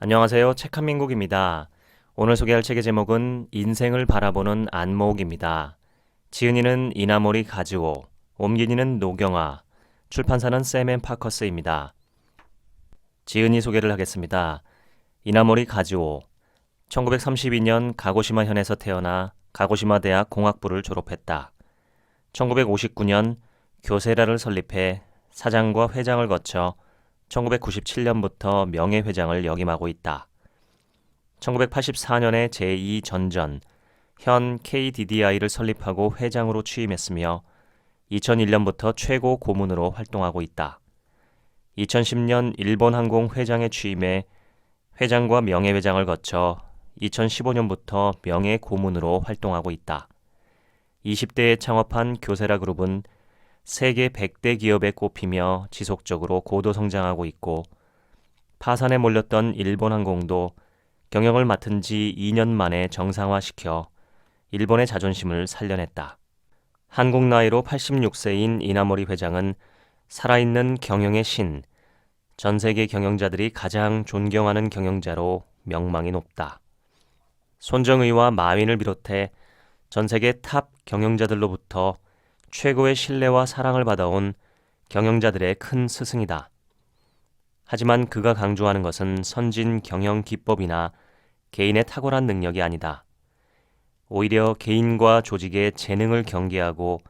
안녕하세요. 책한민국입니다. 오늘 소개할 책의 제목은 인생을 바라보는 안목입니다. 지은이는 이나모리 가즈오, 옮긴이는 노경아, 출판사는 샘앤파커스입니다. 지은이 소개를 하겠습니다. 이나모리 가즈오, 1932년 가고시마 현에서 태어나 가고시마 대학 공학부를 졸업했다. 1959년 교세라를 설립해 사장과 회장을 거쳐 1997년부터 명예회장을 역임하고 있다. 1984년에 제2전전, 현 KDDI를 설립하고 회장으로 취임했으며 2001년부터 최고 고문으로 활동하고 있다. 2010년 일본항공 회장에 취임해 회장과 명예회장을 거쳐 2015년부터 명예고문으로 활동하고 있다. 20대에 창업한 교세라 그룹은 세계 100대 기업에 꼽히며 지속적으로 고도 성장하고 있고 파산에 몰렸던 일본항공도 경영을 맡은 지 2년 만에 정상화시켜 일본의 자존심을 살려냈다. 한국 나이로 86세인 이나모리 회장은 살아있는 경영의 신, 전 세계 경영자들이 가장 존경하는 경영자로 명망이 높다. 손정의와 마윈을 비롯해 전 세계 탑 경영자들로부터 최고의 신뢰와 사랑을 받아온 경영자들의 큰 스승이다. 하지만 그가 강조하는 것은 선진 경영 기법이나 개인의 탁월한 능력이 아니다. 오히려 개인과 조직의 재능을 경계하고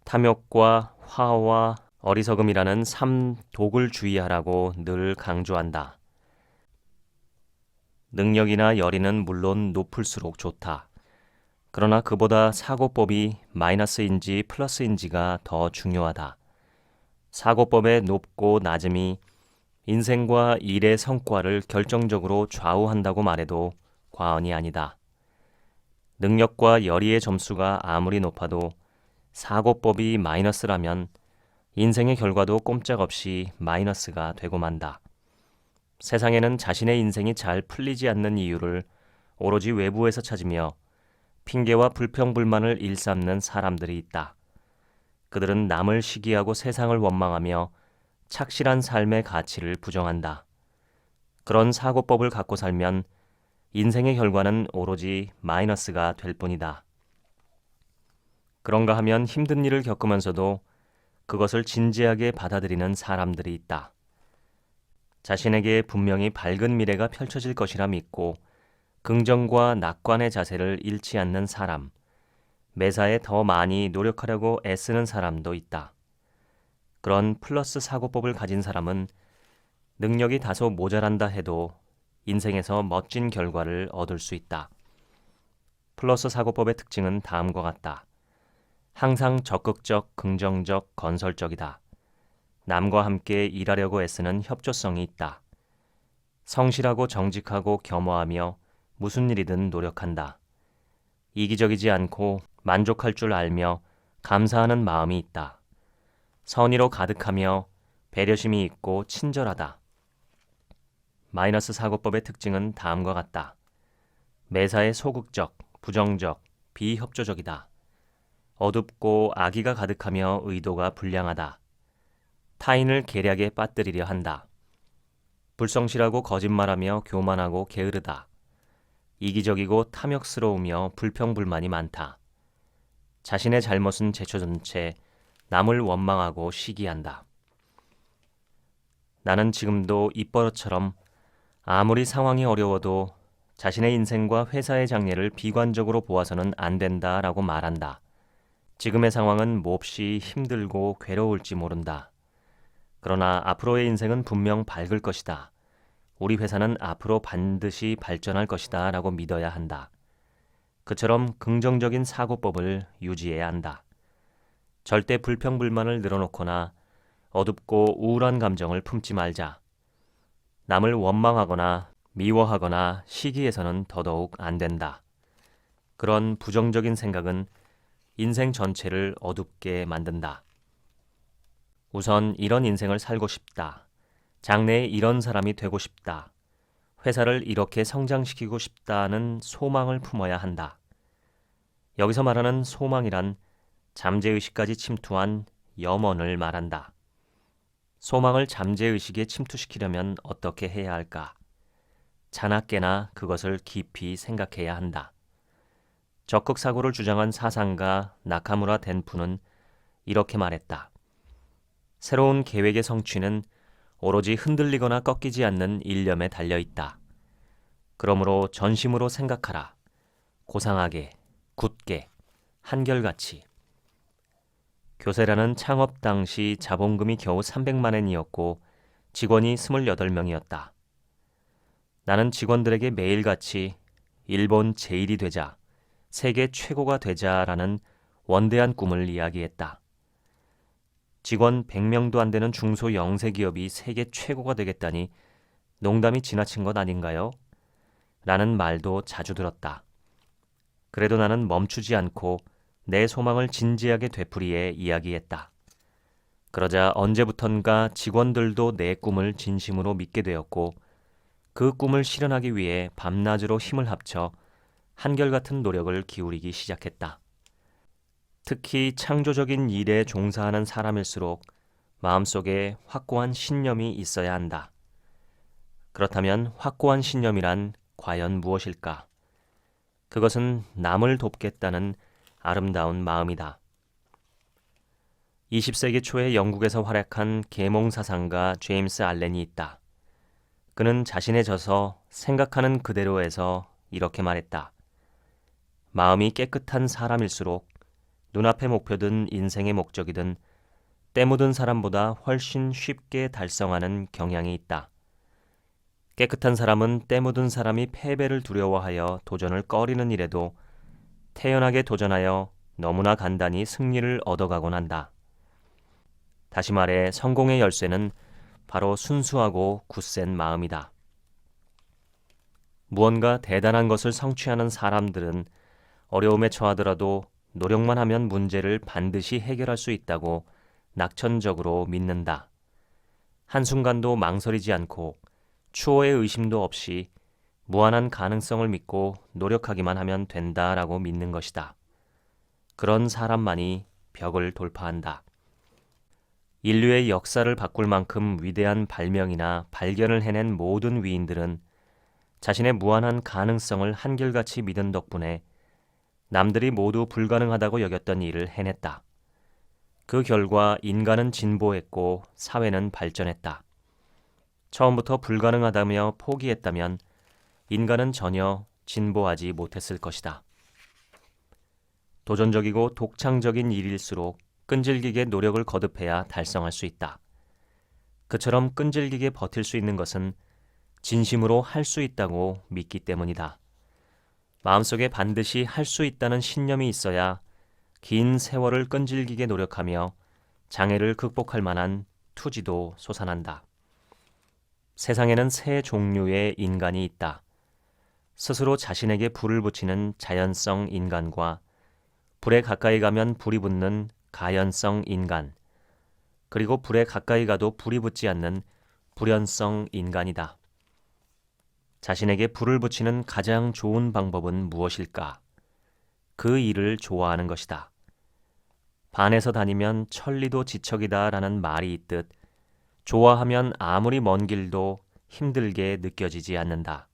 탐욕과 화와 어리석음이라는 삼독을 주의하라고 늘 강조한다. 능력이나 열의는 물론 높을수록 좋다. 그러나 그보다 사고법이 마이너스인지 플러스인지가 더 중요하다. 사고법의 높고 낮음이 인생과 일의 성과를 결정적으로 좌우한다고 말해도 과언이 아니다. 능력과 열의의 점수가 아무리 높아도 사고법이 마이너스라면 인생의 결과도 꼼짝없이 마이너스가 되고 만다. 세상에는 자신의 인생이 잘 풀리지 않는 이유를 오로지 외부에서 찾으며 핑계와 불평불만을 일삼는 사람들이 있다. 그들은 남을 시기하고 세상을 원망하며 착실한 삶의 가치를 부정한다. 그런 사고법을 갖고 살면 인생의 결과는 오로지 마이너스가 될 뿐이다. 그런가 하면 힘든 일을 겪으면서도 그것을 진지하게 받아들이는 사람들이 있다. 자신에게 분명히 밝은 미래가 펼쳐질 것이라 믿고 긍정과 낙관의 자세를 잃지 않는 사람, 매사에 더 많이 노력하려고 애쓰는 사람도 있다. 그런 플러스 사고법을 가진 사람은 능력이 다소 모자란다 해도 인생에서 멋진 결과를 얻을 수 있다. 플러스 사고법의 특징은 다음과 같다. 항상 적극적, 긍정적, 건설적이다. 남과 함께 일하려고 애쓰는 협조성이 있다. 성실하고 정직하고 겸허하며 무슨 일이든 노력한다. 이기적이지 않고 만족할 줄 알며 감사하는 마음이 있다. 선의로 가득하며 배려심이 있고 친절하다. 마이너스 사고법의 특징은 다음과 같다. 매사에 소극적, 부정적, 비협조적이다. 어둡고 악의가 가득하며 의도가 불량하다. 타인을 계략에 빠뜨리려 한다. 불성실하고 거짓말하며 교만하고 게으르다. 이기적이고 탐욕스러우며 불평불만이 많다. 자신의 잘못은 제쳐둔 채 남을 원망하고 시기한다. 나는 지금도 입버릇처럼 아무리 상황이 어려워도 자신의 인생과 회사의 장래를 비관적으로 보아서는 안 된다라고 말한다. 지금의 상황은 몹시 힘들고 괴로울지 모른다. 그러나 앞으로의 인생은 분명 밝을 것이다. 우리 회사는 앞으로 반드시 발전할 것이다 라고 믿어야 한다. 그처럼 긍정적인 사고법을 유지해야 한다. 절대 불평불만을 늘어놓거나 어둡고 우울한 감정을 품지 말자. 남을 원망하거나 미워하거나 시기해서는 더더욱 안 된다. 그런 부정적인 생각은 인생 전체를 어둡게 만든다. 우선 이런 인생을 살고 싶다. 장래에 이런 사람이 되고 싶다. 회사를 이렇게 성장시키고 싶다는 소망을 품어야 한다. 여기서 말하는 소망이란 잠재의식까지 침투한 염원을 말한다. 소망을 잠재의식에 침투시키려면 어떻게 해야 할까? 자나깨나 그것을 깊이 생각해야 한다. 적극 사고를 주장한 사상가 나카무라 덴푸는 이렇게 말했다. 새로운 계획의 성취는 오로지 흔들리거나 꺾이지 않는 일념에 달려 있다. 그러므로 전심으로 생각하라. 고상하게, 굳게, 한결같이. 교세라는 창업 당시 자본금이 겨우 300만 엔이었고 직원이 28명이었다. 나는 직원들에게 매일같이 일본 제1이 되자, 세계 최고가 되자라는 원대한 꿈을 이야기했다. 직원 100명도 안 되는 중소 영세기업이 세계 최고가 되겠다니 농담이 지나친 것 아닌가요? 라는 말도 자주 들었다. 그래도 나는 멈추지 않고 내 소망을 진지하게 되풀이해 이야기했다. 그러자 언제부턴가 직원들도 내 꿈을 진심으로 믿게 되었고 그 꿈을 실현하기 위해 밤낮으로 힘을 합쳐 한결같은 노력을 기울이기 시작했다. 특히 창조적인 일에 종사하는 사람일수록 마음속에 확고한 신념이 있어야 한다. 그렇다면 확고한 신념이란 과연 무엇일까? 그것은 남을 돕겠다는 아름다운 마음이다. 20세기 초에 영국에서 활약한 계몽사상가 제임스 알렌이 있다. 그는 자신의 저서 생각하는 그대로에서 이렇게 말했다. 마음이 깨끗한 사람일수록 눈앞의 목표든 인생의 목적이든 때 묻은 사람보다 훨씬 쉽게 달성하는 경향이 있다. 깨끗한 사람은 때 묻은 사람이 패배를 두려워하여 도전을 꺼리는 일에도 태연하게 도전하여 너무나 간단히 승리를 얻어가곤 한다. 다시 말해 성공의 열쇠는 바로 순수하고 굳센 마음이다. 무언가 대단한 것을 성취하는 사람들은 어려움에 처하더라도 노력만 하면 문제를 반드시 해결할 수 있다고 낙천적으로 믿는다. 한순간도 망설이지 않고 추호의 의심도 없이 무한한 가능성을 믿고 노력하기만 하면 된다라고 믿는 것이다. 그런 사람만이 벽을 돌파한다. 인류의 역사를 바꿀 만큼 위대한 발명이나 발견을 해낸 모든 위인들은 자신의 무한한 가능성을 한결같이 믿은 덕분에 남들이 모두 불가능하다고 여겼던 일을 해냈다. 그 결과 인간은 진보했고 사회는 발전했다. 처음부터 불가능하다며 포기했다면 인간은 전혀 진보하지 못했을 것이다. 도전적이고 독창적인 일일수록 끈질기게 노력을 거듭해야 달성할 수 있다. 그처럼 끈질기게 버틸 수 있는 것은 진심으로 할 수 있다고 믿기 때문이다. 마음속에 반드시 할 수 있다는 신념이 있어야 긴 세월을 끈질기게 노력하며 장애를 극복할 만한 투지도 솟아난다. 세상에는 세 종류의 인간이 있다. 스스로 자신에게 불을 붙이는 자연성 인간과 불에 가까이 가면 불이 붙는 가연성 인간, 그리고 불에 가까이 가도 불이 붙지 않는 불연성 인간이다. 자신에게 불을 붙이는 가장 좋은 방법은 무엇일까? 그 일을 좋아하는 것이다. 반에서 다니면 천리도 지척이다 라는 말이 있듯 좋아하면 아무리 먼 길도 힘들게 느껴지지 않는다.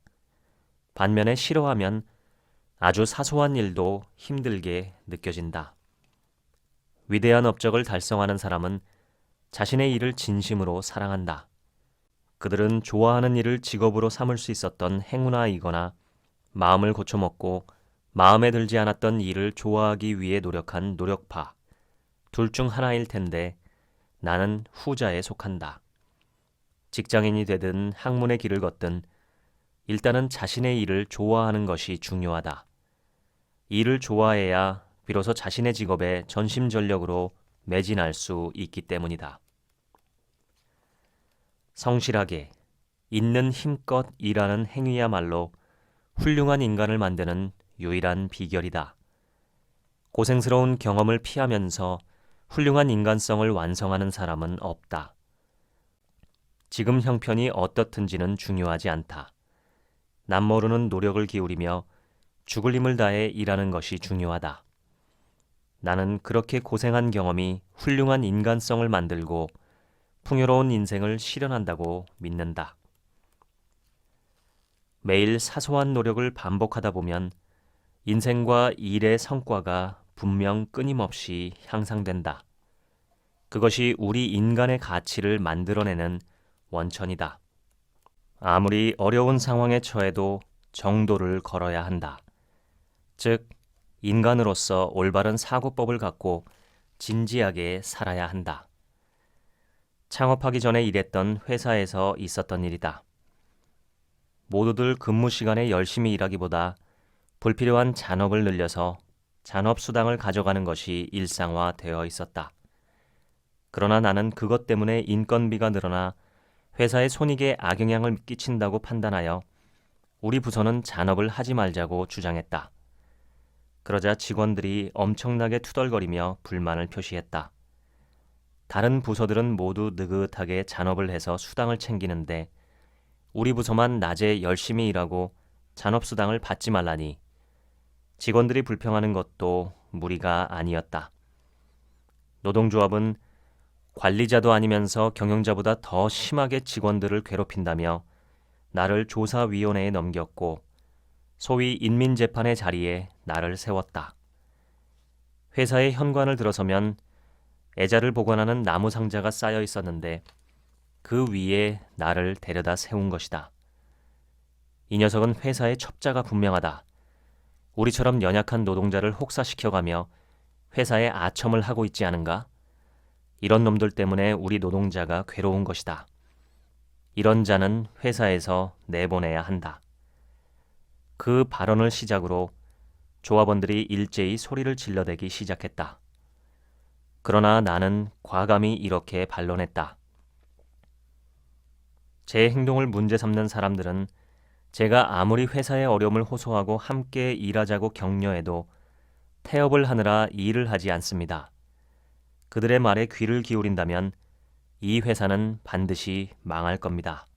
반면에 싫어하면 아주 사소한 일도 힘들게 느껴진다. 위대한 업적을 달성하는 사람은 자신의 일을 진심으로 사랑한다. 그들은 좋아하는 일을 직업으로 삼을 수 있었던 행운아이거나 마음을 고쳐먹고 마음에 들지 않았던 일을 좋아하기 위해 노력한 노력파, 둘 중 하나일 텐데 나는 후자에 속한다. 직장인이 되든 학문의 길을 걷든 일단은 자신의 일을 좋아하는 것이 중요하다. 일을 좋아해야 비로소 자신의 직업에 전심전력으로 매진할 수 있기 때문이다. 성실하게, 있는 힘껏 일하는 행위야말로 훌륭한 인간을 만드는 유일한 비결이다. 고생스러운 경험을 피하면서 훌륭한 인간성을 완성하는 사람은 없다. 지금 형편이 어떻든지는 중요하지 않다. 남모르는 노력을 기울이며 죽을 힘을 다해 일하는 것이 중요하다. 나는 그렇게 고생한 경험이 훌륭한 인간성을 만들고 풍요로운 인생을 실현한다고 믿는다. 매일 사소한 노력을 반복하다 보면 인생과 일의 성과가 분명 끊임없이 향상된다. 그것이 우리 인간의 가치를 만들어내는 원천이다. 아무리 어려운 상황에 처해도 정도를 걸어야 한다. 즉, 인간으로서 올바른 사고법을 갖고 진지하게 살아야 한다. 창업하기 전에 일했던 회사에서 있었던 일이다. 모두들 근무 시간에 열심히 일하기보다 불필요한 잔업을 늘려서 잔업수당을 가져가는 것이 일상화되어 있었다. 그러나 나는 그것 때문에 인건비가 늘어나 회사의 손익에 악영향을 끼친다고 판단하여 우리 부서는 잔업을 하지 말자고 주장했다. 그러자 직원들이 엄청나게 투덜거리며 불만을 표시했다. 다른 부서들은 모두 느긋하게 잔업을 해서 수당을 챙기는데 우리 부서만 낮에 열심히 일하고 잔업수당을 받지 말라니 직원들이 불평하는 것도 무리가 아니었다. 노동조합은 관리자도 아니면서 경영자보다 더 심하게 직원들을 괴롭힌다며 나를 조사위원회에 넘겼고 소위 인민재판의 자리에 나를 세웠다. 회사의 현관을 들어서면 애자를 보관하는 나무 상자가 쌓여 있었는데 그 위에 나를 데려다 세운 것이다. 이 녀석은 회사의 첩자가 분명하다. 우리처럼 연약한 노동자를 혹사시켜가며 회사에 아첨을 하고 있지 않은가? 이런 놈들 때문에 우리 노동자가 괴로운 것이다. 이런 자는 회사에서 내보내야 한다. 그 발언을 시작으로 조합원들이 일제히 소리를 질러대기 시작했다. 그러나 나는 과감히 이렇게 반론했다. 제 행동을 문제 삼는 사람들은 제가 아무리 회사의 어려움을 호소하고 함께 일하자고 격려해도 태업을 하느라 일을 하지 않습니다. 그들의 말에 귀를 기울인다면 이 회사는 반드시 망할 겁니다.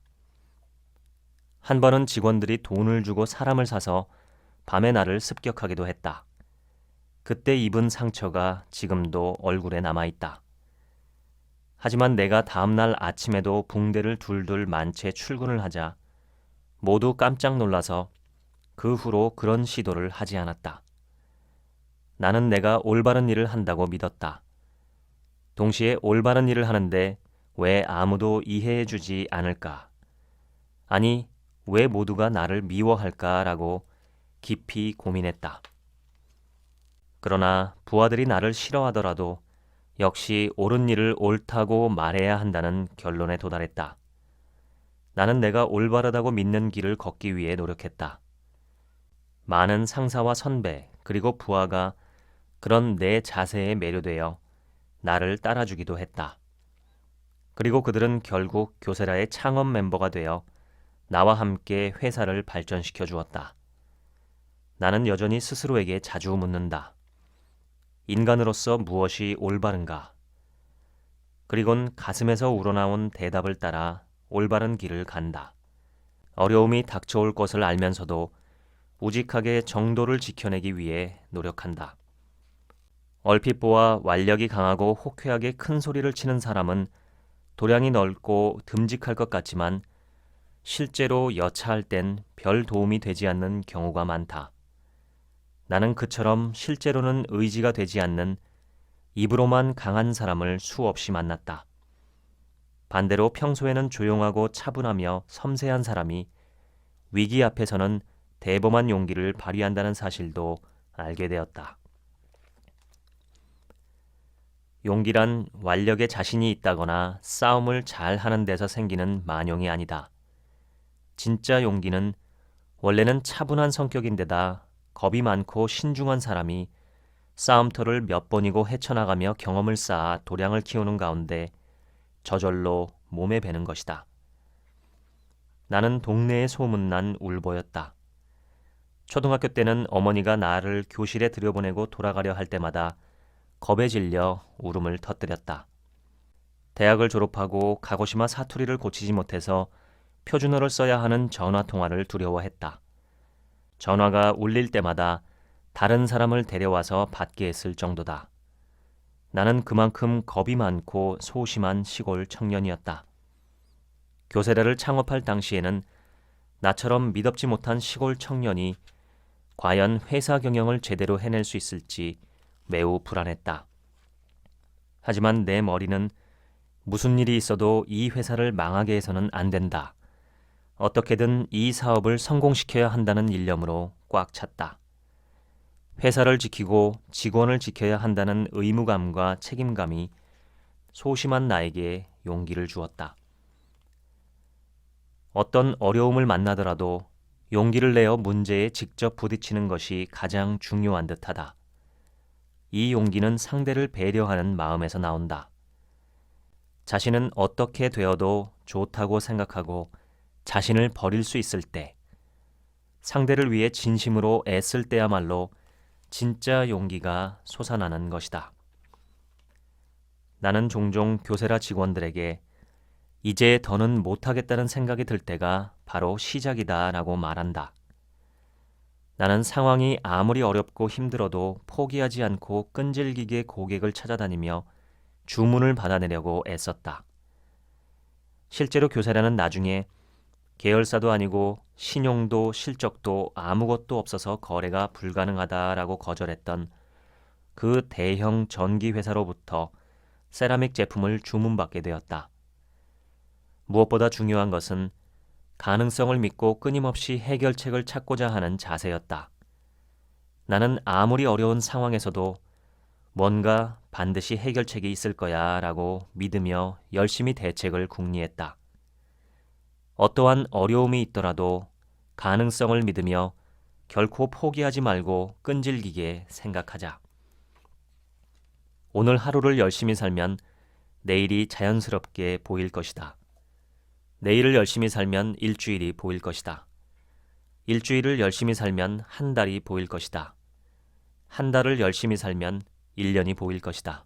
한 번은 직원들이 돈을 주고 사람을 사서 밤에 나를 습격하기도 했다. 그때 입은 상처가 지금도 얼굴에 남아있다. 하지만 내가 다음날 아침에도 붕대를 둘둘 만 채 출근을 하자 모두 깜짝 놀라서 그 후로 그런 시도를 하지 않았다. 나는 내가 올바른 일을 한다고 믿었다. 동시에 올바른 일을 하는데 왜 아무도 이해해주지 않을까? 아니, 왜 모두가 나를 미워할까라고 깊이 고민했다. 그러나 부하들이 나를 싫어하더라도 역시 옳은 일을 옳다고 말해야 한다는 결론에 도달했다. 나는 내가 올바르다고 믿는 길을 걷기 위해 노력했다. 많은 상사와 선배 그리고 부하가 그런 내 자세에 매료되어 나를 따라주기도 했다. 그리고 그들은 결국 교세라의 창업 멤버가 되어 나와 함께 회사를 발전시켜 주었다. 나는 여전히 스스로에게 자주 묻는다. 인간으로서 무엇이 올바른가? 그리곤 가슴에서 우러나온 대답을 따라 올바른 길을 간다. 어려움이 닥쳐올 것을 알면서도 우직하게 정도를 지켜내기 위해 노력한다. 얼핏 보아 완력이 강하고 호쾌하게 큰 소리를 치는 사람은 도량이 넓고 듬직할 것 같지만 실제로 여차할 땐 별 도움이 되지 않는 경우가 많다. 나는 그처럼 실제로는 의지가 되지 않는 입으로만 강한 사람을 수없이 만났다. 반대로 평소에는 조용하고 차분하며 섬세한 사람이 위기 앞에서는 대범한 용기를 발휘한다는 사실도 알게 되었다. 용기란 완력에 자신이 있다거나 싸움을 잘 하는 데서 생기는 만용이 아니다. 진짜 용기는 원래는 차분한 성격인데다 겁이 많고 신중한 사람이 싸움터를 몇 번이고 헤쳐나가며 경험을 쌓아 도량을 키우는 가운데 저절로 몸에 배는 것이다. 나는 동네에 소문난 울보였다. 초등학교 때는 어머니가 나를 교실에 들여보내고 돌아가려 할 때마다 겁에 질려 울음을 터뜨렸다. 대학을 졸업하고 가고시마 사투리를 고치지 못해서 표준어를 써야 하는 전화통화를 두려워했다. 전화가 울릴 때마다 다른 사람을 데려와서 받게 했을 정도다. 나는 그만큼 겁이 많고 소심한 시골 청년이었다. 교세라를 창업할 당시에는 나처럼 미덥지 못한 시골 청년이 과연 회사 경영을 제대로 해낼 수 있을지 매우 불안했다. 하지만 내 머리는 무슨 일이 있어도 이 회사를 망하게 해서는 안 된다. 어떻게든 이 사업을 성공시켜야 한다는 일념으로 꽉 찼다. 회사를 지키고 직원을 지켜야 한다는 의무감과 책임감이 소심한 나에게 용기를 주었다. 어떤 어려움을 만나더라도 용기를 내어 문제에 직접 부딪히는 것이 가장 중요한 듯하다. 이 용기는 상대를 배려하는 마음에서 나온다. 자신은 어떻게 되어도 좋다고 생각하고 자신을 버릴 수 있을 때, 상대를 위해 진심으로 애쓸 때야말로 진짜 용기가 솟아나는 것이다. 나는 종종 교세라 직원들에게 이제 더는 못하겠다는 생각이 들 때가 바로 시작이다 라고 말한다. 나는 상황이 아무리 어렵고 힘들어도 포기하지 않고 끈질기게 고객을 찾아다니며 주문을 받아내려고 애썼다. 실제로 교세라는 나중에 계열사도 아니고 신용도 실적도 아무것도 없어서 거래가 불가능하다라고 거절했던 그 대형 전기회사로부터 세라믹 제품을 주문받게 되었다. 무엇보다 중요한 것은 가능성을 믿고 끊임없이 해결책을 찾고자 하는 자세였다. 나는 아무리 어려운 상황에서도 뭔가 반드시 해결책이 있을 거야 라고 믿으며 열심히 대책을 궁리했다. 어떠한 어려움이 있더라도 가능성을 믿으며 결코 포기하지 말고 끈질기게 생각하자. 오늘 하루를 열심히 살면 내일이 자연스럽게 보일 것이다. 내일을 열심히 살면 일주일이 보일 것이다. 일주일을 열심히 살면 한 달이 보일 것이다. 한 달을 열심히 살면 1년이 보일 것이다.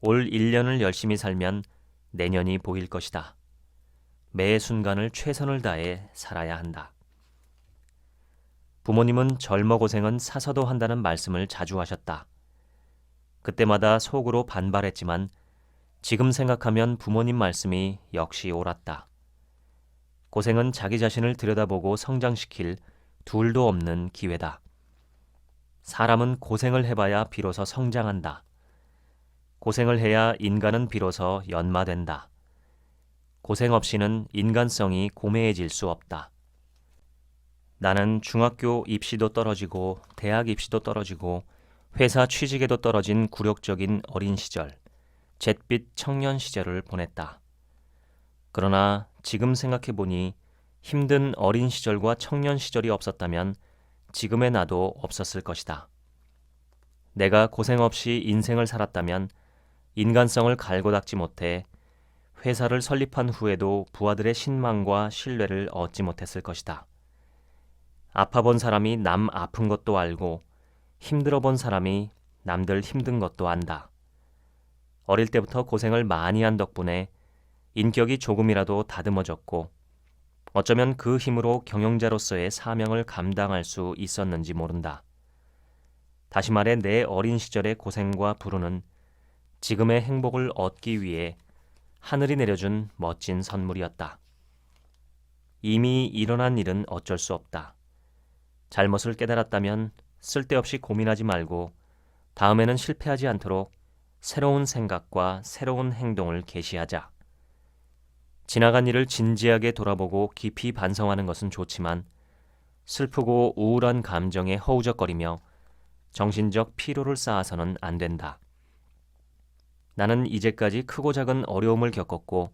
올 1년을 열심히 살면 내년이 보일 것이다. 매 순간을 최선을 다해 살아야 한다. 부모님은 젊어 고생은 사서도 한다는 말씀을 자주 하셨다. 그때마다 속으로 반발했지만 지금 생각하면 부모님 말씀이 역시 옳았다. 고생은 자기 자신을 들여다보고 성장시킬 둘도 없는 기회다. 사람은 고생을 해봐야 비로소 성장한다. 고생을 해야 인간은 비로소 연마된다. 고생 없이는 인간성이 고매해질 수 없다. 나는 중학교 입시도 떨어지고 대학 입시도 떨어지고 회사 취직에도 떨어진 굴욕적인 어린 시절, 잿빛 청년 시절을 보냈다. 그러나 지금 생각해보니 힘든 어린 시절과 청년 시절이 없었다면 지금의 나도 없었을 것이다. 내가 고생 없이 인생을 살았다면 인간성을 갈고 닦지 못해 회사를 설립한 후에도 부하들의 신망과 신뢰를 얻지 못했을 것이다. 아파본 사람이 남 아픈 것도 알고 힘들어 본 사람이 남들 힘든 것도 안다. 어릴 때부터 고생을 많이 한 덕분에 인격이 조금이라도 다듬어졌고 어쩌면 그 힘으로 경영자로서의 사명을 감당할 수 있었는지 모른다. 다시 말해 내 어린 시절의 고생과 불운은 지금의 행복을 얻기 위해 하늘이 내려준 멋진 선물이었다. 이미 일어난 일은 어쩔 수 없다. 잘못을 깨달았다면 쓸데없이 고민하지 말고 다음에는 실패하지 않도록 새로운 생각과 새로운 행동을 개시하자. 지나간 일을 진지하게 돌아보고 깊이 반성하는 것은 좋지만 슬프고 우울한 감정에 허우적거리며 정신적 피로를 쌓아서는 안 된다. 나는 이제까지 크고 작은 어려움을 겪었고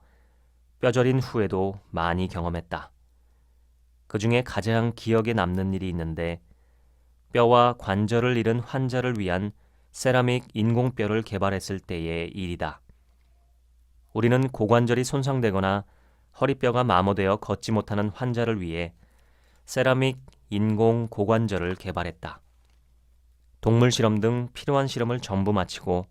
뼈저린 후회도 많이 경험했다. 그 중에 가장 기억에 남는 일이 있는데 뼈와 관절을 잃은 환자를 위한 세라믹 인공뼈를 개발했을 때의 일이다. 우리는 고관절이 손상되거나 허리뼈가 마모되어 걷지 못하는 환자를 위해 세라믹 인공 고관절을 개발했다. 동물 실험 등 필요한 실험을 전부 마치고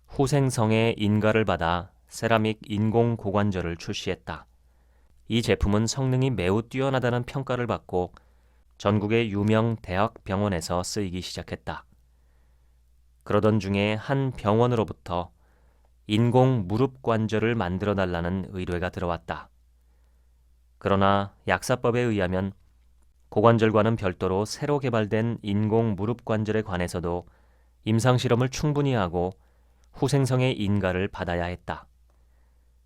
후생성의 인가를 받아 세라믹 인공 고관절을 출시했다. 이 제품은 성능이 매우 뛰어나다는 평가를 받고 전국의 유명 대학 병원에서 쓰이기 시작했다. 그러던 중에 한 병원으로부터 인공 무릎 관절을 만들어 달라는 의뢰가 들어왔다. 그러나 약사법에 의하면 고관절과는 별도로 새로 개발된 인공 무릎 관절에 관해서도 임상실험을 충분히 하고 후생성의 인가를 받아야 했다.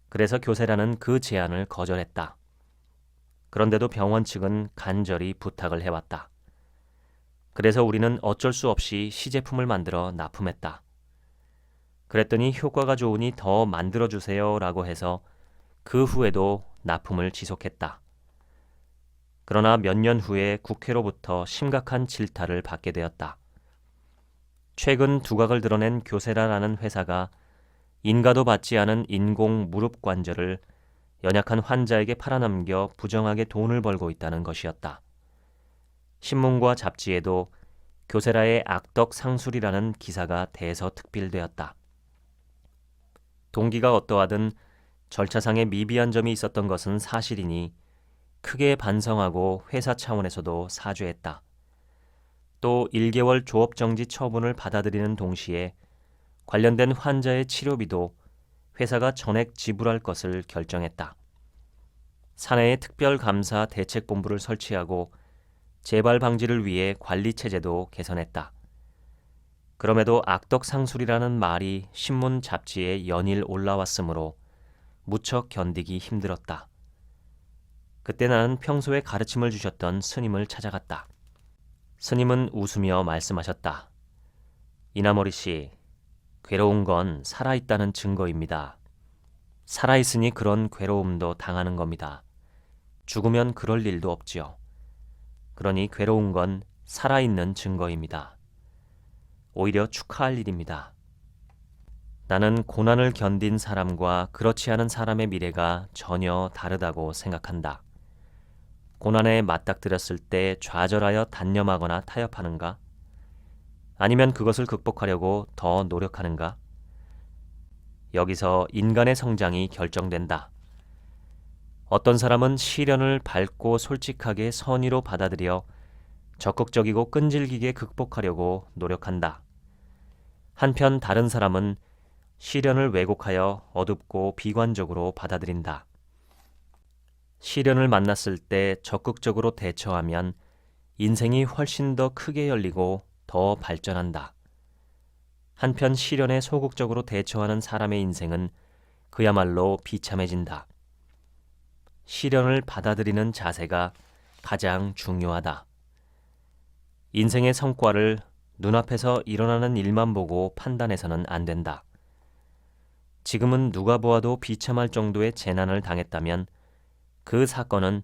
그래서 교세라는 그 제안을 거절했다. 그런데도 병원 측은 간절히 부탁을 해왔다. 그래서 우리는 어쩔 수 없이 시제품을 만들어 납품했다. 그랬더니 효과가 좋으니 더 만들어주세요 라고 해서 그 후에도 납품을 지속했다. 그러나 몇 년 후에 국회로부터 심각한 질타를 받게 되었다. 최근 두각을 드러낸 교세라라는 회사가 인가도 받지 않은 인공 무릎 관절을 연약한 환자에게 팔아넘겨 부정하게 돈을 벌고 있다는 것이었다. 신문과 잡지에도 교세라의 악덕 상술이라는 기사가 대서특필되었다. 동기가 어떠하든 절차상의 미비한 점이 있었던 것은 사실이니 크게 반성하고 회사 차원에서도 사죄했다. 또 1개월 조업정지 처분을 받아들이는 동시에 관련된 환자의 치료비도 회사가 전액 지불할 것을 결정했다. 사내에 특별감사 대책본부를 설치하고 재발 방지를 위해 관리체제도 개선했다. 그럼에도 악덕상술이라는 말이 신문 잡지에 연일 올라왔으므로 무척 견디기 힘들었다. 그때 나는 평소에 가르침을 주셨던 스님을 찾아갔다. 스님은 웃으며 말씀하셨다. 이나모리 씨, 괴로운 건 살아있다는 증거입니다. 살아있으니 그런 괴로움도 당하는 겁니다. 죽으면 그럴 일도 없지요. 그러니 괴로운 건 살아있는 증거입니다. 오히려 축하할 일입니다. 나는 고난을 견딘 사람과 그렇지 않은 사람의 미래가 전혀 다르다고 생각한다. 고난에 맞닥뜨렸을 때 좌절하여 단념하거나 타협하는가? 아니면 그것을 극복하려고 더 노력하는가? 여기서 인간의 성장이 결정된다. 어떤 사람은 시련을 밝고 솔직하게 선의로 받아들여 적극적이고 끈질기게 극복하려고 노력한다. 한편 다른 사람은 시련을 왜곡하여 어둡고 비관적으로 받아들인다. 시련을 만났을 때 적극적으로 대처하면 인생이 훨씬 더 크게 열리고 더 발전한다. 한편 시련에 소극적으로 대처하는 사람의 인생은 그야말로 비참해진다. 시련을 받아들이는 자세가 가장 중요하다. 인생의 성과를 눈앞에서 일어나는 일만 보고 판단해서는 안 된다. 지금은 누가 보아도 비참할 정도의 재난을 당했다면 그 사건은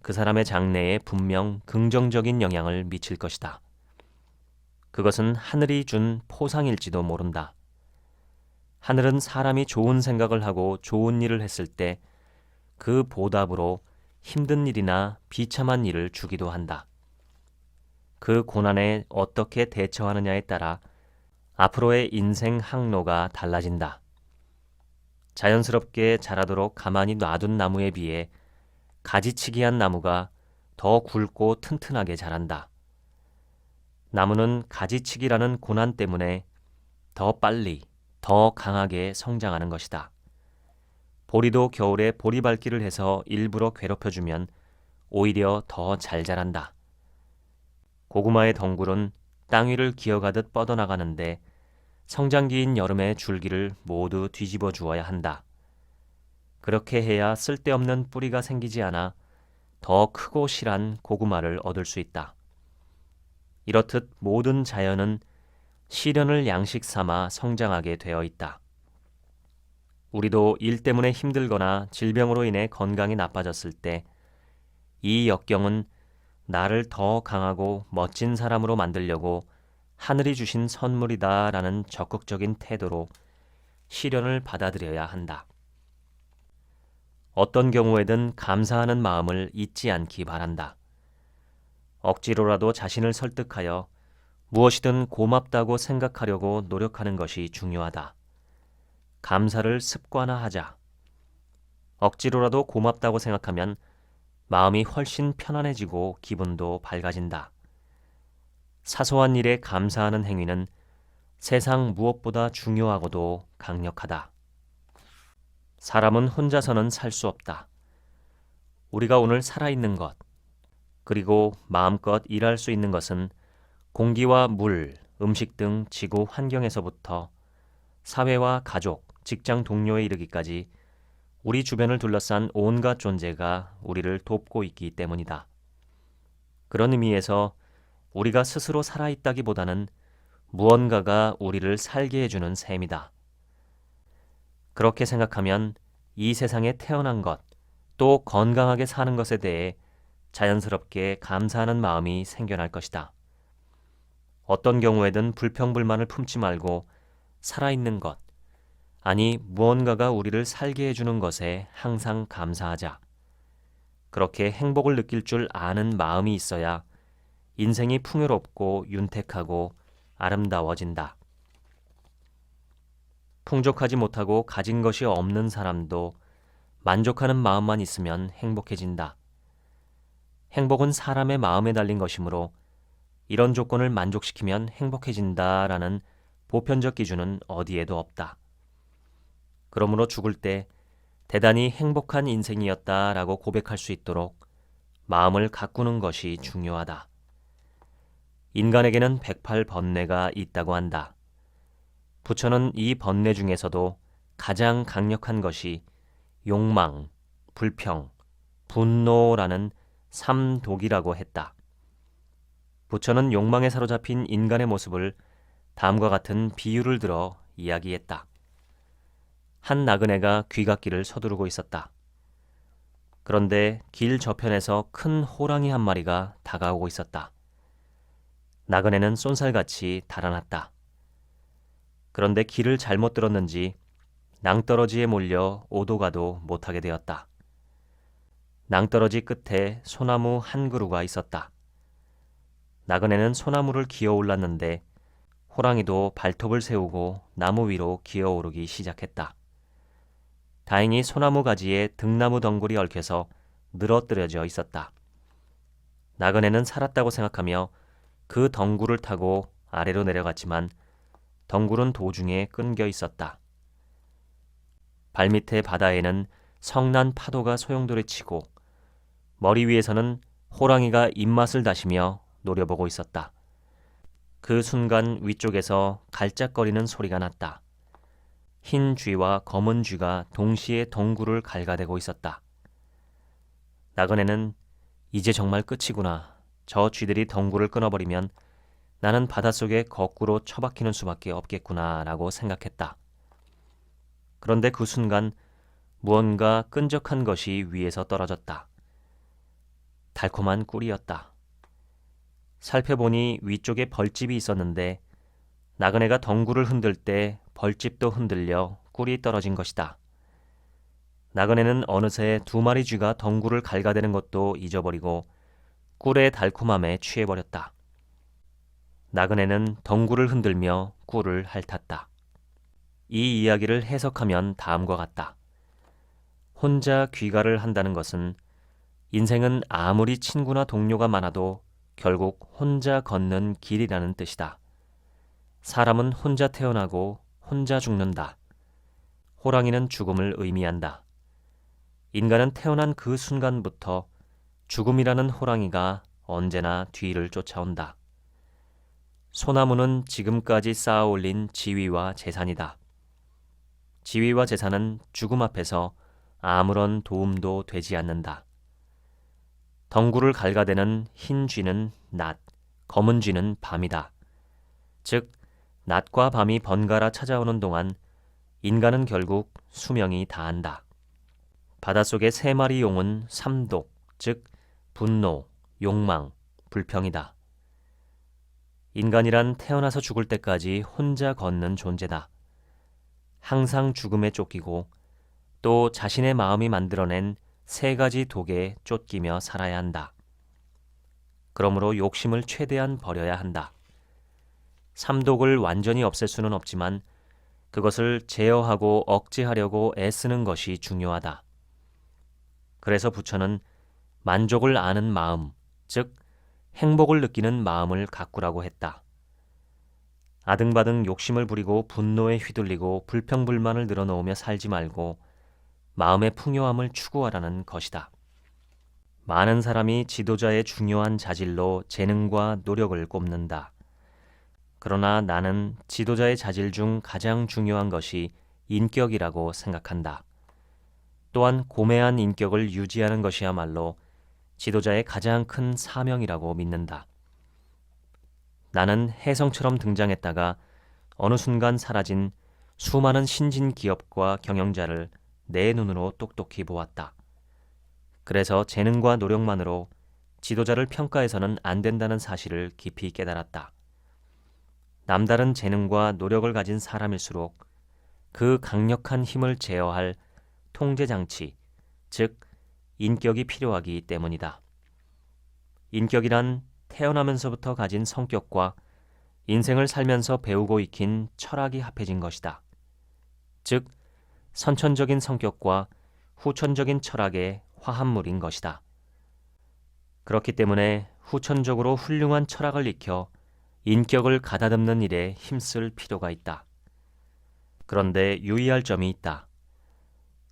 그 사람의 장래에 분명 긍정적인 영향을 미칠 것이다. 그것은 하늘이 준 포상일지도 모른다. 하늘은 사람이 좋은 생각을 하고 좋은 일을 했을 때 그 보답으로 힘든 일이나 비참한 일을 주기도 한다. 그 고난에 어떻게 대처하느냐에 따라 앞으로의 인생 항로가 달라진다. 자연스럽게 자라도록 가만히 놔둔 나무에 비해 가지치기한 나무가 더 굵고 튼튼하게 자란다. 나무는 가지치기라는 고난 때문에 더 빨리, 더 강하게 성장하는 것이다. 보리도 겨울에 보리밟기를 해서 일부러 괴롭혀주면 오히려 더 잘 자란다. 고구마의 덩굴은 땅 위를 기어가듯 뻗어나가는데 성장기인 여름에 줄기를 모두 뒤집어 주어야 한다. 그렇게 해야 쓸데없는 뿌리가 생기지 않아 더 크고 실한 고구마를 얻을 수 있다. 이렇듯 모든 자연은 시련을 양식 삼아 성장하게 되어 있다. 우리도 일 때문에 힘들거나 질병으로 인해 건강이 나빠졌을 때 이 역경은 나를 더 강하고 멋진 사람으로 만들려고 하늘이 주신 선물이다라는 적극적인 태도로 시련을 받아들여야 한다. 어떤 경우에든 감사하는 마음을 잊지 않기 바란다. 억지로라도 자신을 설득하여 무엇이든 고맙다고 생각하려고 노력하는 것이 중요하다. 감사를 습관화하자. 억지로라도 고맙다고 생각하면 마음이 훨씬 편안해지고 기분도 밝아진다. 사소한 일에 감사하는 행위는 세상 무엇보다 중요하고도 강력하다. 사람은 혼자서는 살 수 없다. 우리가 오늘 살아있는 것, 그리고 마음껏 일할 수 있는 것은 공기와 물, 음식 등 지구 환경에서부터 사회와 가족, 직장 동료에 이르기까지 우리 주변을 둘러싼 온갖 존재가 우리를 돕고 있기 때문이다. 그런 의미에서 우리가 스스로 살아있다기보다는 무언가가 우리를 살게 해주는 셈이다. 그렇게 생각하면 이 세상에 태어난 것, 또 건강하게 사는 것에 대해 자연스럽게 감사하는 마음이 생겨날 것이다. 어떤 경우에든 불평불만을 품지 말고 살아있는 것, 아니 무언가가 우리를 살게 해주는 것에 항상 감사하자. 그렇게 행복을 느낄 줄 아는 마음이 있어야 인생이 풍요롭고 윤택하고 아름다워진다. 풍족하지 못하고 가진 것이 없는 사람도 만족하는 마음만 있으면 행복해진다. 행복은 사람의 마음에 달린 것이므로 이런 조건을 만족시키면 행복해진다라는 보편적 기준은 어디에도 없다. 그러므로 죽을 때 대단히 행복한 인생이었다라고 고백할 수 있도록 마음을 가꾸는 것이 중요하다. 인간에게는 108번뇌가 있다고 한다. 부처는 이 번뇌 중에서도 가장 강력한 것이 욕망, 불평, 분노라는 삼독이라고 했다. 부처는 욕망에 사로잡힌 인간의 모습을 다음과 같은 비유를 들어 이야기했다. 한 나그네가 귀갓길을 서두르고 있었다. 그런데 길 저편에서 큰 호랑이 한 마리가 다가오고 있었다. 나그네는 쏜살같이 달아났다. 그런데 길을 잘못 들었는지 낭떠러지에 몰려 오도가도 못하게 되었다. 낭떠러지 끝에 소나무 한 그루가 있었다. 나그네는 소나무를 기어 올랐는데 호랑이도 발톱을 세우고 나무 위로 기어 오르기 시작했다. 다행히 소나무 가지에 등나무 덩굴이 얽혀서 늘어뜨려져 있었다. 나그네는 살았다고 생각하며 그 덩굴을 타고 아래로 내려갔지만 덩굴은 도중에 끊겨 있었다. 발밑의 바다에는 성난 파도가 소용돌이치고 머리 위에서는 호랑이가 입맛을 다시며 노려보고 있었다. 그 순간 위쪽에서 갈짝거리는 소리가 났다. 흰 쥐와 검은 쥐가 동시에 덩굴을 갈가대고 있었다. 나그네는 이제 정말 끝이구나. 저 쥐들이 덩굴을 끊어버리면 나는 바닷속에 거꾸로 처박히는 수밖에 없겠구나 라고 생각했다. 그런데 그 순간 무언가 끈적한 것이 위에서 떨어졌다. 달콤한 꿀이었다. 살펴보니 위쪽에 벌집이 있었는데 나그네가 덩굴을 흔들 때 벌집도 흔들려 꿀이 떨어진 것이다. 나그네는 어느새 2마리 쥐가 덩굴을 갈가대는 것도 잊어버리고 꿀의 달콤함에 취해버렸다. 나그네는 덩굴을 흔들며 꿀을 핥았다. 이 이야기를 해석하면 다음과 같다. 혼자 귀가를 한다는 것은 인생은 아무리 친구나 동료가 많아도 결국 혼자 걷는 길이라는 뜻이다. 사람은 혼자 태어나고 혼자 죽는다. 호랑이는 죽음을 의미한다. 인간은 태어난 그 순간부터 죽음이라는 호랑이가 언제나 뒤를 쫓아온다. 소나무는 지금까지 쌓아 올린 지위와 재산이다. 지위와 재산은 죽음 앞에서 아무런 도움도 되지 않는다. 덩굴을 갈가대는 흰 쥐는 낮, 검은 쥐는 밤이다. 즉, 낮과 밤이 번갈아 찾아오는 동안 인간은 결국 수명이 다한다. 바닷속의 3마리 용은 삼독, 즉 분노, 욕망, 불평이다. 인간이란 태어나서 죽을 때까지 혼자 걷는 존재다. 항상 죽음에 쫓기고 또 자신의 마음이 만들어낸 3가지 독에 쫓기며 살아야 한다. 그러므로 욕심을 최대한 버려야 한다. 삼독을 완전히 없앨 수는 없지만 그것을 제어하고 억제하려고 애쓰는 것이 중요하다. 그래서 부처는 만족을 아는 마음, 즉 행복을 느끼는 마음을 가꾸라고 했다. 아등바등 욕심을 부리고 분노에 휘둘리고 불평불만을 늘어놓으며 살지 말고 마음의 풍요함을 추구하라는 것이다. 많은 사람이 지도자의 중요한 자질로 재능과 노력을 꼽는다. 그러나 나는 지도자의 자질 중 가장 중요한 것이 인격이라고 생각한다. 또한 고매한 인격을 유지하는 것이야말로 지도자의 가장 큰 사명이라고 믿는다. 나는 혜성처럼 등장했다가 어느 순간 사라진 수많은 신진 기업과 경영자를 내 눈으로 똑똑히 보았다. 그래서 재능과 노력만으로 지도자를 평가해서는 안 된다는 사실을 깊이 깨달았다. 남다른 재능과 노력을 가진 사람일수록 그 강력한 힘을 제어할 통제장치, 즉 인격이 필요하기 때문이다. 인격이란 태어나면서부터 가진 성격과 인생을 살면서 배우고 익힌 철학이 합해진 것이다. 즉 선천적인 성격과 후천적인 철학의 화합물인 것이다. 그렇기 때문에 후천적으로 훌륭한 철학을 익혀 인격을 가다듬는 일에 힘쓸 필요가 있다. 그런데 유의할 점이 있다.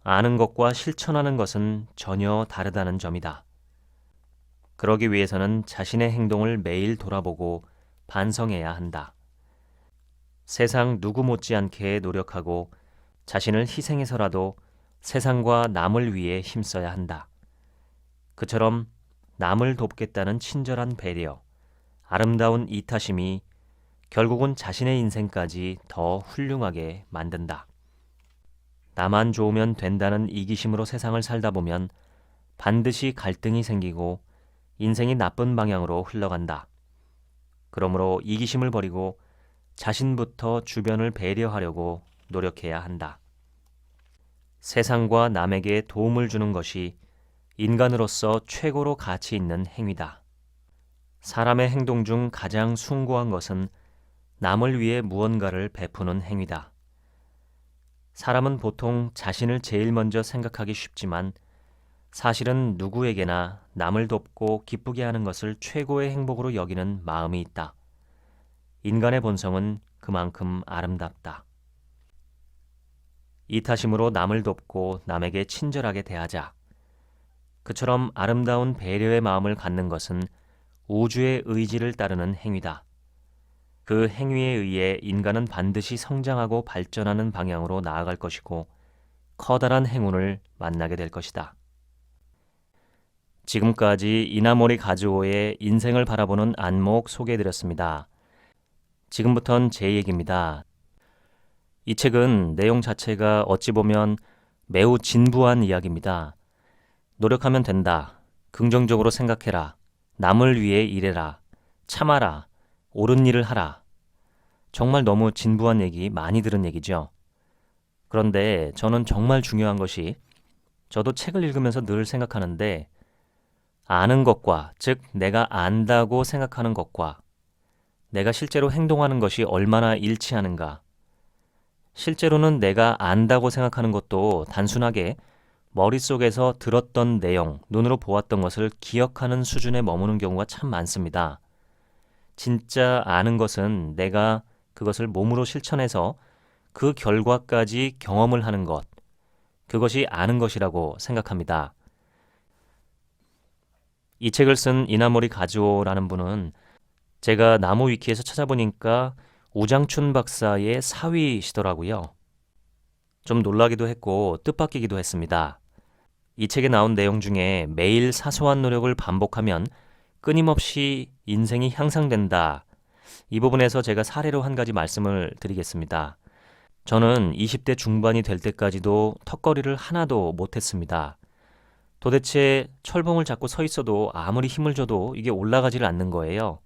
아는 것과 실천하는 것은 전혀 다르다는 점이다. 그러기 위해서는 자신의 행동을 매일 돌아보고 반성해야 한다. 세상 누구 못지않게 노력하고 자신을 희생해서라도 세상과 남을 위해 힘써야 한다. 그처럼 남을 돕겠다는 친절한 배려, 아름다운 이타심이 결국은 자신의 인생까지 더 훌륭하게 만든다. 나만 좋으면 된다는 이기심으로 세상을 살다 보면 반드시 갈등이 생기고 인생이 나쁜 방향으로 흘러간다. 그러므로 이기심을 버리고 자신부터 주변을 배려하려고 노력해야 한다. 세상과 남에게 도움을 주는 것이 인간으로서 최고로 가치 있는 행위다. 사람의 행동 중 가장 숭고한 것은 남을 위해 무언가를 베푸는 행위다. 사람은 보통 자신을 제일 먼저 생각하기 쉽지만 사실은 누구에게나 남을 돕고 기쁘게 하는 것을 최고의 행복으로 여기는 마음이 있다. 인간의 본성은 그만큼 아름답다. 이타심으로 남을 돕고 남에게 친절하게 대하자. 그처럼 아름다운 배려의 마음을 갖는 것은 우주의 의지를 따르는 행위다. 그 행위에 의해 인간은 반드시 성장하고 발전하는 방향으로 나아갈 것이고 커다란 행운을 만나게 될 것이다. 지금까지 이나모리 가즈오의 인생을 바라보는 안목 소개해드렸습니다. 지금부턴 제 얘기입니다. 이 책은 내용 자체가 어찌 보면 매우 진부한 이야기입니다. 노력하면 된다. 긍정적으로 생각해라. 남을 위해 일해라. 참아라. 옳은 일을 하라. 정말 너무 진부한 얘기, 많이 들은 얘기죠. 그런데 저는 정말 중요한 것이 저도 책을 읽으면서 늘 생각하는데 아는 것과, 즉 내가 안다고 생각하는 것과 내가 실제로 행동하는 것이 얼마나 일치하는가. 실제로는 내가 안다고 생각하는 것도 단순하게 머릿속에서 들었던 내용, 눈으로 보았던 것을 기억하는 수준에 머무는 경우가 참 많습니다. 진짜 아는 것은 내가 그것을 몸으로 실천해서 그 결과까지 경험을 하는 것, 그것이 아는 것이라고 생각합니다. 이 책을 쓴 이나모리 가즈오라는 분은 제가 나무 위키에서 찾아보니까 우장춘 박사의 사위시더라고요. 좀 놀라기도 했고 뜻밖이기도 했습니다. 이 책에 나온 내용 중에 매일 사소한 노력을 반복하면 끊임없이 인생이 향상된다. 이 부분에서 제가 사례로 한 가지 말씀을 드리겠습니다. 저는 20대 중반이 될 때까지도 턱걸이를 하나도 못했습니다. 도대체 철봉을 잡고 서 있어도 아무리 힘을 줘도 이게 올라가지를 않는 거예요.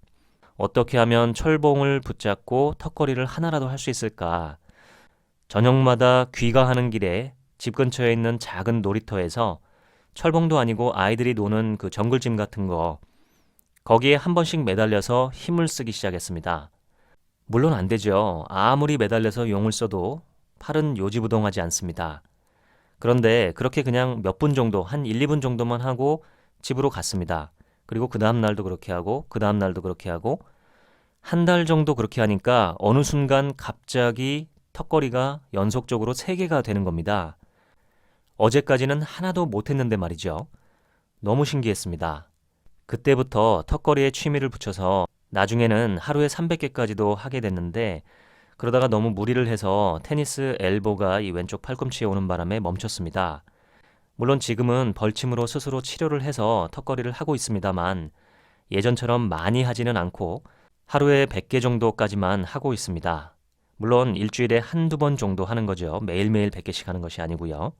어떻게 하면 철봉을 붙잡고 턱걸이를 하나라도 할 수 있을까? 저녁마다 귀가하는 길에 집 근처에 있는 작은 놀이터에서 철봉도 아니고 아이들이 노는 그 정글짐 같은 거, 거기에 한 번씩 매달려서 힘을 쓰기 시작했습니다. 물론 안 되죠. 아무리 매달려서 용을 써도 팔은 요지부동하지 않습니다. 그런데 그렇게 그냥 몇 분 정도, 한 1, 2분 정도만 하고 집으로 갔습니다. 그리고 그 다음 날도 그렇게 하고 그 다음 날도 그렇게 하고 한 달 정도 그렇게 하니까 어느 순간 갑자기 턱걸이가 연속적으로 3개가 되는 겁니다. 어제까지는 하나도 못했는데 말이죠. 너무 신기했습니다. 그때부터 턱걸이에 취미를 붙여서 나중에는 하루에 300개까지도 하게 됐는데 그러다가 너무 무리를 해서 테니스 엘보가 이 왼쪽 팔꿈치에 오는 바람에 멈췄습니다. 물론 지금은 벌침으로 스스로 치료를 해서 턱걸이를 하고 있습니다만 예전처럼 많이 하지는 않고 하루에 100개 정도까지만 하고 있습니다. 물론 일주일에 한두 번 정도 하는 거죠. 매일매일 100개씩 하는 것이 아니고요.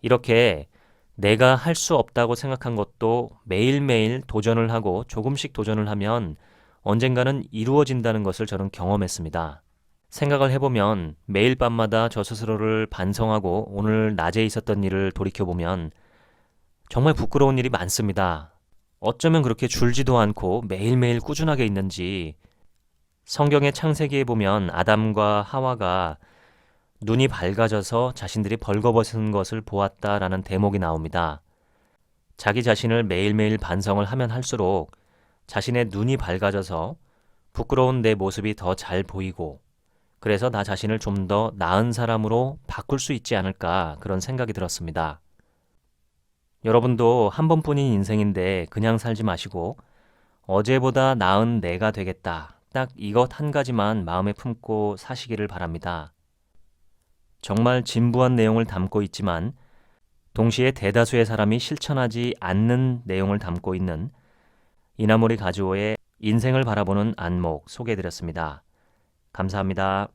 이렇게 내가 할 수 없다고 생각한 것도 매일매일 도전을 하고 조금씩 도전을 하면 언젠가는 이루어진다는 것을 저는 경험했습니다. 생각을 해보면 매일 밤마다 저 스스로를 반성하고 오늘 낮에 있었던 일을 돌이켜보면 정말 부끄러운 일이 많습니다. 어쩌면 그렇게 줄지도 않고 매일매일 꾸준하게 있는지 성경의 창세기에 보면 아담과 하와가 눈이 밝아져서 자신들이 벌거벗은 것을 보았다라는 대목이 나옵니다. 자기 자신을 매일매일 반성을 하면 할수록 자신의 눈이 밝아져서 부끄러운 내 모습이 더 잘 보이고 그래서 나 자신을 좀 더 나은 사람으로 바꿀 수 있지 않을까 그런 생각이 들었습니다. 여러분도 한 번뿐인 인생인데 그냥 살지 마시고 어제보다 나은 내가 되겠다. 딱 이것 한 가지만 마음에 품고 사시기를 바랍니다. 정말 진부한 내용을 담고 있지만 동시에 대다수의 사람이 실천하지 않는 내용을 담고 있는 이나모리 가즈오의 인생을 바라보는 안목 소개해드렸습니다. 감사합니다.